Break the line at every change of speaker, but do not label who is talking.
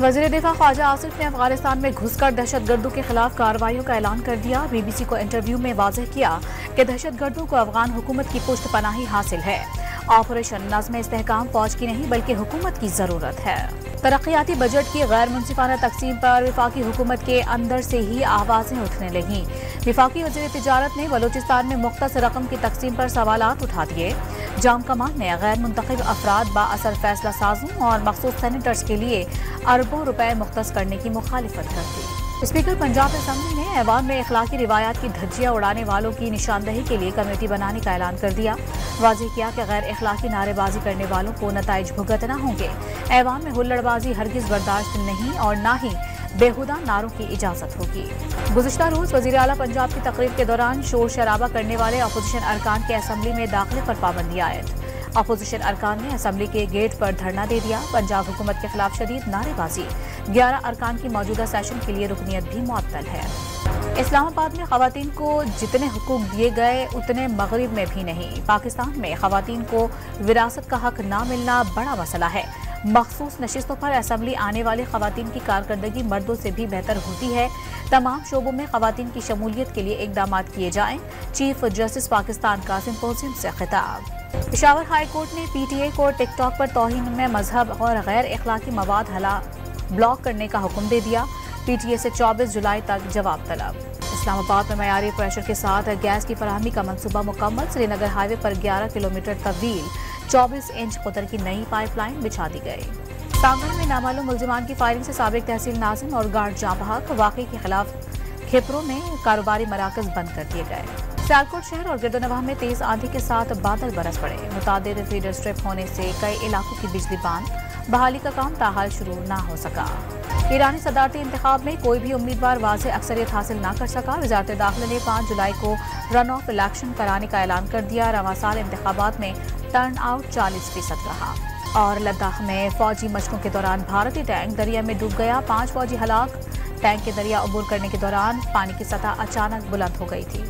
वज़ीर दिफा ख्वाजा आसिफ ने अफगानिस्तान में घुसकर दहशतगर्दों के खिलाफ कार्रवाइयों का ऐलान कर दिया। BBC को इंटरव्यू में वाज़ेह किया कि दहशतगर्दों को अफगान हुकूमत की पुष्ट पनाही हासिल है। ऑपरेशन नज़्म इस्तेहकाम फौज की नहीं बल्कि हुकूमत की जरूरत है। तरक्याती बजट की गैर मुनसिफाना तकसीम पर वफाकी हुकूमत के अंदर से ही आवाजें उठने लगी। वफाकी वज़ीर तिजारत ने बलूचिस्तान में मुख्तस रकम की तकसीम पर सवालात उठा दिए। जाम कमान ने गैर मुंतखब अफराद बाअसर फैसला साजों और मखसूस सेनेटर्स के लिए अरबों रुपए मुख्तस करने की मुखालिफत कर दी। स्पीकर पंजाब असम्बली ने ऐवान में इखलाकी रिवायात की धज्जियां उड़ाने वालों की निशानदही के लिए कमेटी बनाने का ऐलान कर दिया। वाज़ेह किया कि गैर इखलाकी नारेबाजी करने वालों को नताइज भुगतना होंगे। ऐवान में हुल्लड़बाजी हरगिज बर्दाश्त नहीं और न ही बेहुदा नारों की इजाजत होगी। गुज़िश्ता रोज वज़ीर आला पंजाब की तकरीर के दौरान शोर शराबा करने वाले अपोजिशन अरकान के असम्बली में दाखिले पर पाबंदी आयद। अपोजिशन अरकान ने असम्बली के गेट पर धरना दे दिया। पंजाब हुकूमत के खिलाफ शदीद नारेबाजी। 11 अरकान की मौजूदा सेशन के लिए रुकनियत भी मुअत्तल है। इस्लामाबाद में खवातीन को जितने हुकूक दिए गए उतने मगरिब में भी नहीं। पाकिस्तान में खवातीन को विरासत का हक न मिलना बड़ा मसला है। मखसूस नशिस्तों पर असम्बली आने वाली खवातीन की कारकर्दगी मर्दों से भी बेहतर होती है। तमाम शोबों में खवातीन की शमूलियत के लिए इकदाम किए जाएं। चीफ जस्टिस पाकिस्तान का सिंपोजियम से खिताब। पेशावर हाई कोर्ट ने PTA को टिकटॉक पर तौहीन में मजहब और गैर इखलाकी मवाद ब्लॉक करने का हुक्म दे दिया। PTA से 24 जुलाई तक जवाब तलब। इस्लामाबाद में मयारी प्रेशर के साथ गैस की फराहमी का मंसूबा मुकम्मल। श्रीनगर हाईवे पर 11 किलोमीटर तवील 24 इंच कुतर की नई पाइपलाइन बिछा दी गई। सांगल में नामालूम मुल्जिमान की फायरिंग से साबिक तहसील नाज़िम और गार्ड जाँ बहक। वाक़े के खिलाफ खेपरों में कारोबारी मराकज बंद कर दिए गए। सियालकोट शहर और गिरदोनवाह में तेज आंधी के साथ बादल बरस पड़े। मुतादिद फीडर स्ट्रिप होने से कई इलाकों की बिजली बांध। बहाली का काम ताहाल शुरू न हो सका। ईरानी सदारती इंतखाब में कोई भी उम्मीदवार वाज़ेह अक्सरियत हासिल न कर सका। वज़ारत दाखिला ने 5 जुलाई को रन ऑफ इलेक्शन कराने का ऐलान कर दिया। रवां साल इंतखाबात में टर्न आउट 40% रहा। और लद्दाख में फौजी मशकों के दौरान भारतीय टैंक दरिया में डूब गया। 5 फौजी हलाक। टैंक के दरिया अबूर करने के दौरान पानी की सतह अचानक बुलंद हो गई थी।